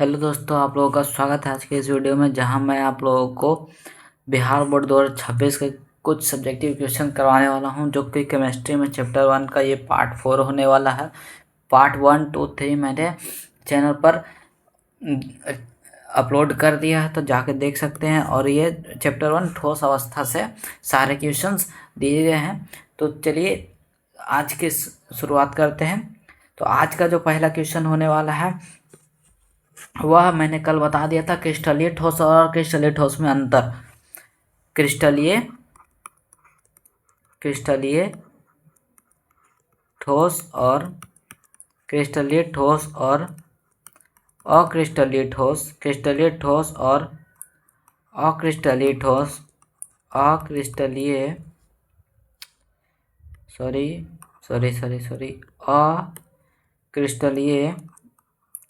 Hello दोस्तों, आप लोगों का स्वागत है आज के इस वीडियो में, जहां मैं आप लोगों को बिहार बोर्ड 2026 के कुछ सब्जेक्टिव क्वेश्चन करवाने वाला हूं, जो कि केमिस्ट्री में चैप्टर 1 का ये पार्ट 4 होने वाला है। पार्ट 1, 2, 3 मैंने चैनल पर अपलोड कर दिया है, तो जाके देख सकते हैं। और ये चैप्टर 1 ठोस अवस्था से सारे क्वेश्चंस दिए गए हैं। तो चलिए आज की शुरुआत करते हैं। तो आज का जो पहला क्वेश्चन होने वाला है वह मैंने कल बता दिया था, क्रिस्टलीय ठोस और क्रिस्टलीय ठोस में अंतर। क्रिस्टलीय ठोस और क्रिस्टलीय ठोस और अक्रिस्टलीय ठोस, क्रिस्टलीय ठोस और अक्रिस्टलीय ठोस, अक्रिस्टलीय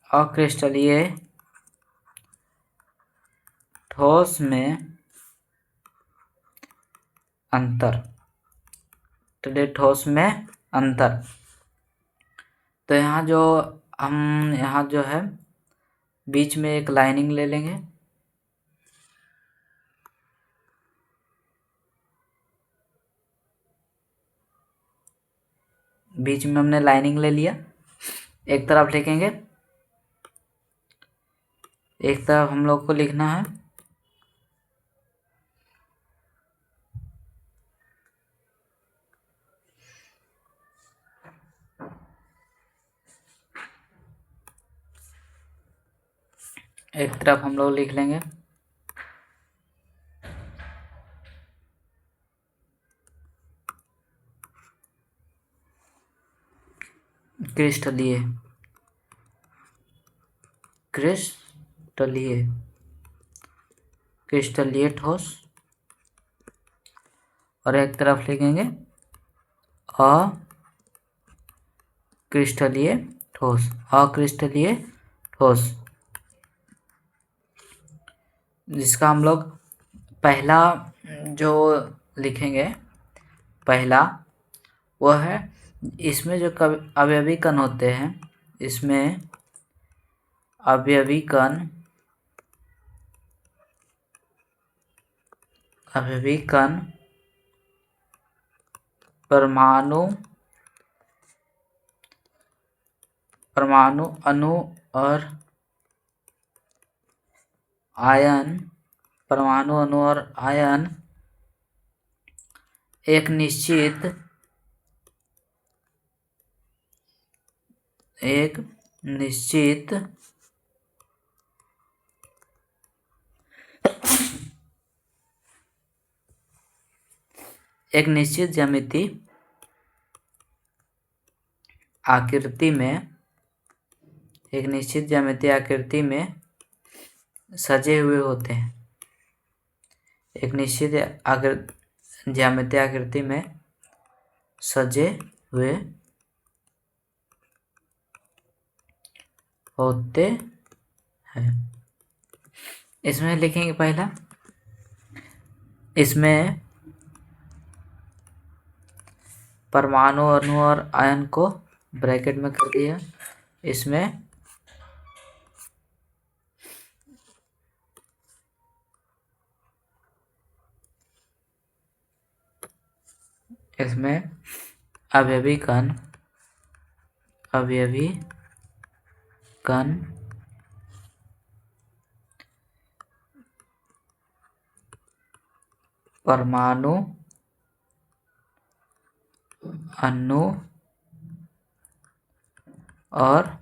अक्रिस्टलीय ठोस में अंतर, ठोस में अंतर। तो यहाँ जो है बीच में एक लाइनिंग ले लेंगे। बीच में हमने लाइनिंग ले लिया। एक तरफ लिखेंगे, एक तरफ हम लोग को लिखना है एक तरफ हम लोग लिख लेंगे क्रिस्टलीय ठोस, और एक तरफ लिखेंगे अक्रिस्टलीय ठोस, जिसका हम लोग पहला जो लिखेंगे, पहला वह है, इसमें जो अवयवी कण होते हैं, इसमें अवयवी कण परमाणु, अणु और आयन, परमाणु, अणु और आयन एक निश्चित ज्यामिति आकृति में सजे हुए होते हैं। एक निश्चित ज्यामिति आकृति में सजे हुए होते हैं। इसमें लिखेंगे पहला, इसमें परमाणु, अणु और आयन को ब्रैकेट में कर दिया। इसमें अवयवी कण परमाणु, अणु और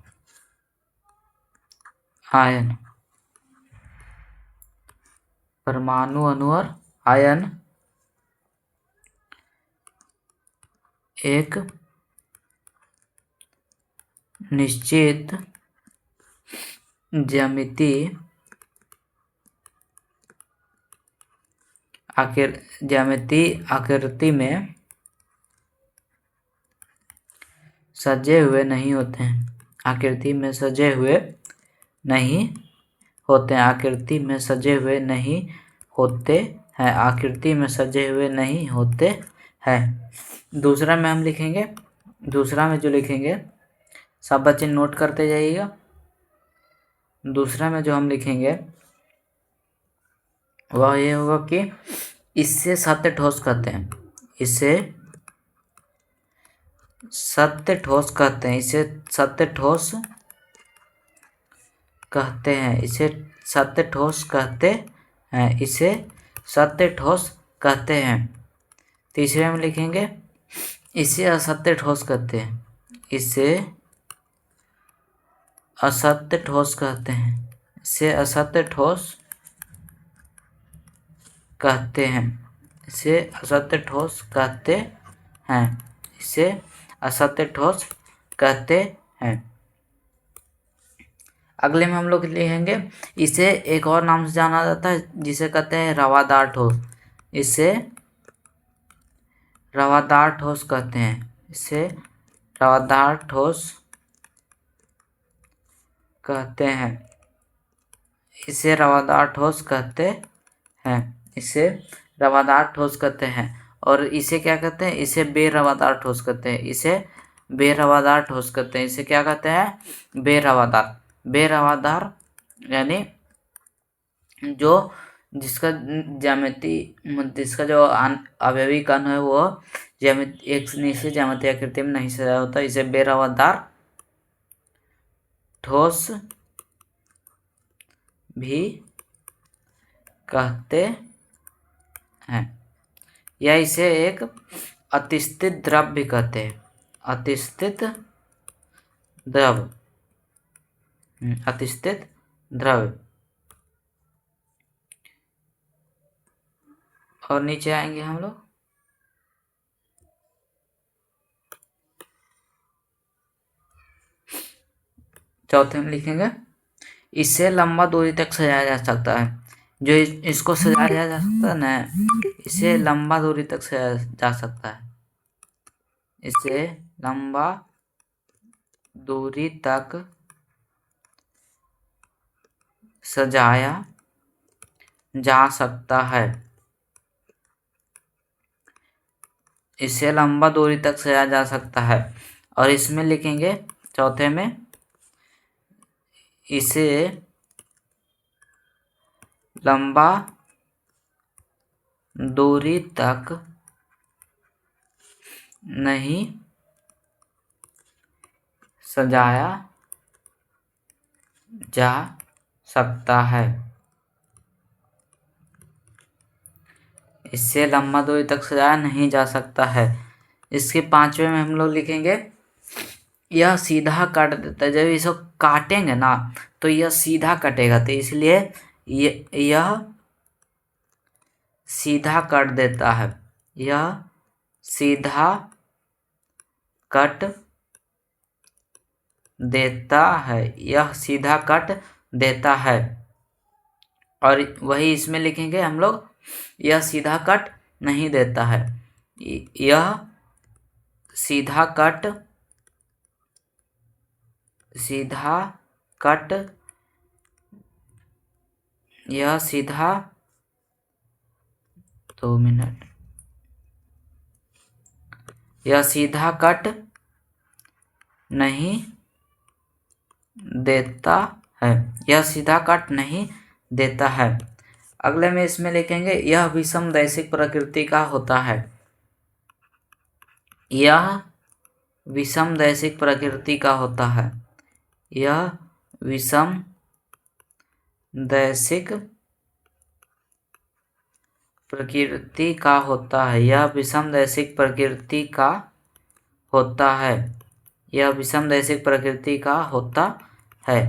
आयन, परमाणु, अणु और आयन एक निश्चित ज्यामिति आकृति में सजे हुए नहीं होते हैं। आकृति में सजे हुए नहीं होते हैं। आकृति में सजे हुए नहीं होते हैं। आकृति में सजे हुए नहीं होते हैं। दूसरा में हम लिखेंगे, दूसरा में जो लिखेंगे सब बच्चे नोट करते जाइएगा। दूसरा में जो हम लिखेंगे वह ये होगा कि इससे सत्य ठोस कहते हैं, इसे सत्य ठोस कहते हैं, इसे सत्य ठोस कहते हैं, इसे सत्य ठोस कहते हैं, इसे सत्य ठोस कहते हैं। तीसरे में लिखेंगे इसे असत्य ठोस कहते हैं, इसे असत्य ठोस कहते हैं, इसे असत्य ठोस कहते हैं, इसे असत्य ठोस कहते हैं, इसे असत्य ठोस कहते हैं। अगले में हम लोग लिखेंगे इसे एक और नाम से जाना जाता है जिसे कहते हैं रवादार ठोस, इसे रवादार ठोस कहते हैं, इसे रवादार ठोस कहते हैं, इसे रवादार ठोस कहते हैं, इसे रवादार ठोस कहते हैं। और इसे क्या कहते हैं, इसे बेरवादार ठोस कहते हैं, इसे बेरवादार ठोस कहते हैं, इसे क्या कहते हैं, बेरवादार। बेरवादार यानी जो जिसका ज्यामिति जिसका जो अवयवी कण है वो एक निश्चित ज्यामितीय आकृति में नहीं सजा होता, इसे बेरवादार ठोस भी कहते हैं, या इसे एक अतिस्थित द्रव भी कहते हैं, अतिस्थित द्रव, अतिस्थित द्रव। और नीचे आएंगे हम लोग, चौथे में लिखेंगे इससे लंबा दूरी तक सजाया जा सकता है। जो इसको सजाया जा सकता है ना, इसे लंबा दूरी तक सजाया जा सकता है, इसे लंबा दूरी तक सजाया जा सकता है, इसे लंबा दूरी तक सजाया जा सकता है। और इसमें लिखेंगे चौथे में इसे लंबा दूरी तक नहीं सजाया जा सकता है, इससे लंबा दूरी तक सजाया नहीं जा सकता है। इसके पांचवे में हम लोग लिखेंगे यह सीधा काट देता है, जब इसको काटेंगे ना तो यह सीधा कटेगा, तो इसलिए यह सीधा कट देता है, यह सीधा कट देता है, यह सीधा कट देता है। और वही इसमें लिखेंगे हम लोग यह सीधा कट नहीं देता है, यह सीधा कट यह सीधा 2 मिनट, यह सीधा कट नहीं देता है, यह सीधा कट नहीं देता है। अगले में इसमें लिखेंगे यह विषम दैशिक प्रकृति का होता है, यह विषम दैशिक प्रकृति का होता है, यह विषम दैशिक प्रकृति का होता है, यह विषम दैशिक प्रकृति का होता है, यह विषम दैशिक प्रकृति का होता है।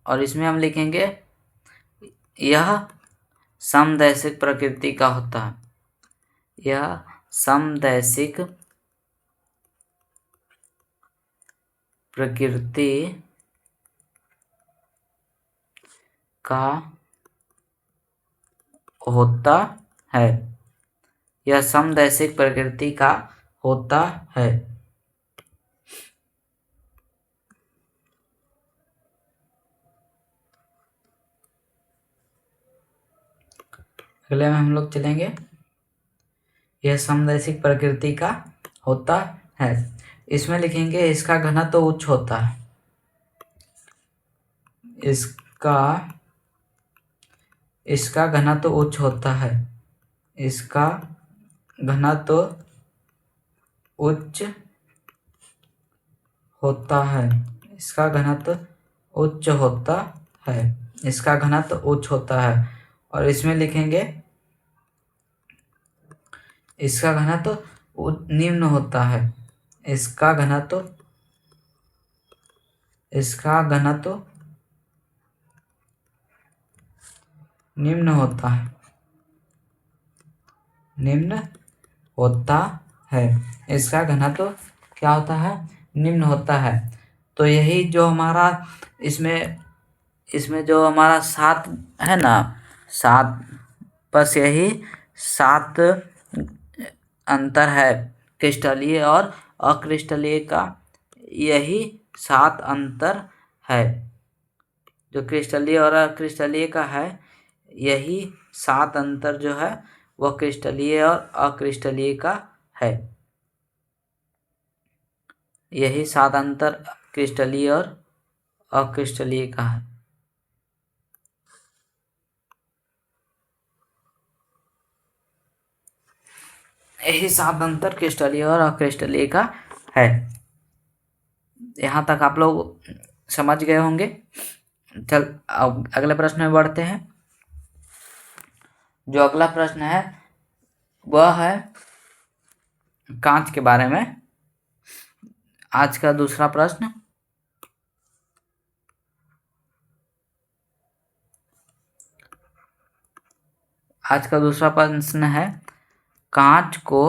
और इसमें हम लिखेंगे यह समदैशिक प्रकृति का होता है, यह समदैशिक प्रकृति का होता है, यह समदैशिक प्रकृति का होता है। अगले में हम लोग चलेंगे यह समदैशिक प्रकृति का होता है, इसमें लिखेंगे इसका घनत्व तो उच्च होता है, इसका घनत्व उच्च होता है। इसका घनत्व उच्च होता है। इसका घनत्व उच्च होता है। इसका घनत्व उच्च होता है। और इसमें लिखेंगे इसका घनत्व निम्न होता है। इसका घनत्व निम्न होता है। निम्न होता है। इसका घनत्व क्या होता है? निम्न होता है। तो यही जो हमारा इसमें जो हमारा 7 है ना, 7, बस यही 7 अंतर है क्रिस्टलीय और अक्रिस्टलीय का। यही 7 अंतर है जो क्रिस्टलीय और अक्रिस्टलीय का है। यही 7 अंतर जो है वह क्रिस्टलीय और अक्रिस्टलीय का है। यही 7 अंतर क्रिस्टलीय और अक्रिस्टलीय का है। यही 7 अंतर क्रिस्टलीय और अक्रिस्टलीय का है। यहाँ तक आप लोग समझ गए होंगे। चल अब अगले प्रश्न में बढ़ते हैं। जो अगला प्रश्न है वह है कांच के बारे में। आज का दूसरा प्रश्न, है कांच को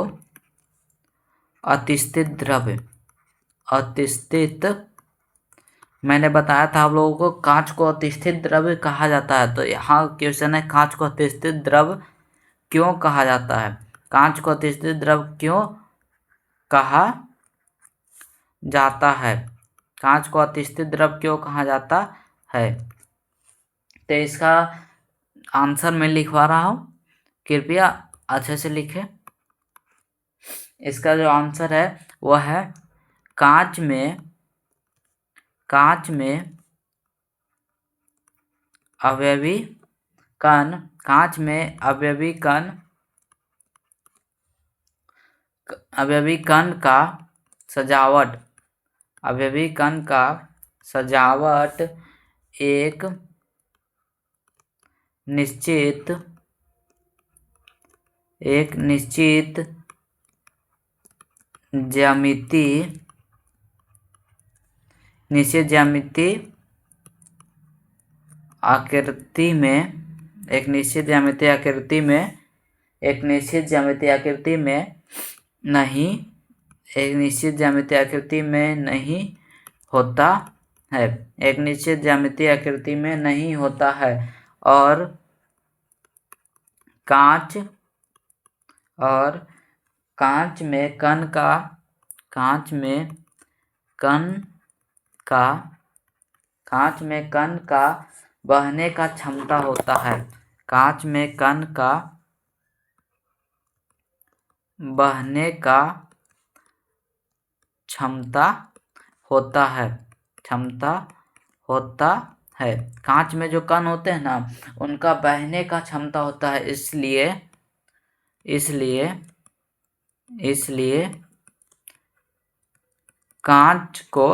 अतिस्थित द्रव्य। अतिस्थित, मैंने बताया था आप लोगों को कांच को अतिस्थित द्रव्य कहा जाता है। तो यहाँ क्वेश्चन है कांच को अतिस्थित द्रव्य क्यों कहा जाता है? कांच को अतिस्थित द्रव्य क्यों कहा जाता है? कांच को अतिस्थित द्रव्य क्यों कहा जाता है? तो इसका आंसर मैं लिखवा रहा हूँ, कृपया अच्छे से लिखें। इसका जो आंसर है वह है कांच में अवयवी कण। कांच में अवयवी कण का सजावट। अवयवी कण का सजावट एक निश्चित ज्यामिति आकृति में नहीं होता है। एक निश्चित ज्यामितीय आकृति में नहीं होता है। और कांच में कण का बहने का क्षमता होता है। कांच में कण का बहने का क्षमता होता है। कांच में जो कण होते हैं ना, उनका बहने का क्षमता होता है। इसलिए कांच को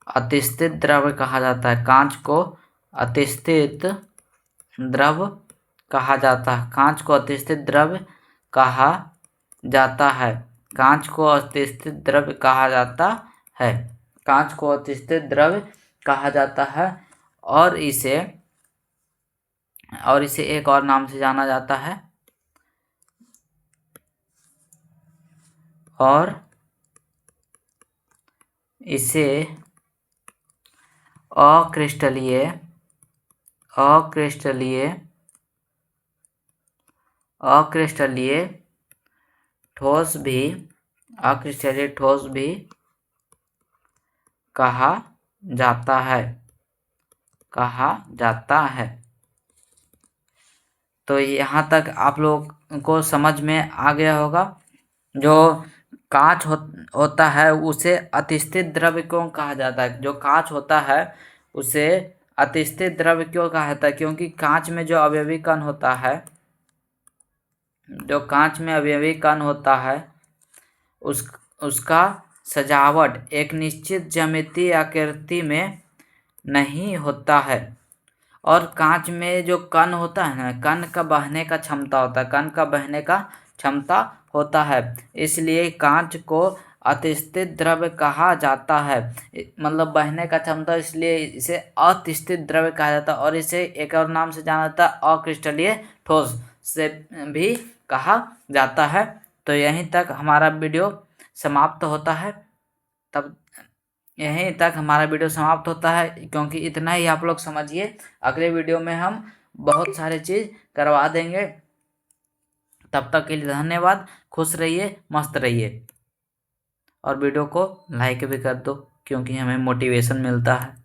अतिस्थित द्रव्य कहा जाता है। कांच को अतिस्थित द्रव्य कहा जाता है। कांच को अतिस्थित द्रव्य कहा जाता है। कांच को अतिस्थित द्रव्य कहा जाता है। कांच को अतिस्थित द्रव्य कहा जाता है। और इसे एक और नाम से जाना जाता है। और इसे अक्रिस्टलीय ठोस भी कहा जाता है। तो यहाँ तक आप लोग को समझ में आ गया होगा। जो कांच होता है उसे अतिस्थिर द्रव्य क्यों कहा जाता है? जो कांच होता है उसे अतिस्थिर द्रव्य क्यों कहा जाता है? क्योंकि कांच में जो अवयवी कण होता है, जो कांच में अवयवी कण होता है उसका सजावट एक निश्चित ज्यामितीय आकृति में नहीं होता है। और कांच में जो कण होता है ना, कण का बहने का क्षमता होता है, कण का बहने का क्षमता होता है, इसलिए कांच को अतिस्थिर द्रव्य कहा जाता है। मतलब बहने का क्षमता, इसलिए इसे अतिस्थिर द्रव्य कहा जाता है। और इसे एक और नाम से जाना जाता है, अक्रिस्टलीय ठोस से भी कहा जाता है। तो यहीं तक हमारा वीडियो समाप्त होता है। तब यहीं तक हमारा वीडियो समाप्त होता है, क्योंकि इतना ही आप लोग समझिए। अगले वीडियो में हम बहुत सारे चीज़ करवा देंगे। तब तक के लिए धन्यवाद। खुश रहिए, मस्त रहिए, और वीडियो को लाइक भी कर दो, क्योंकि हमें मोटिवेशन मिलता है।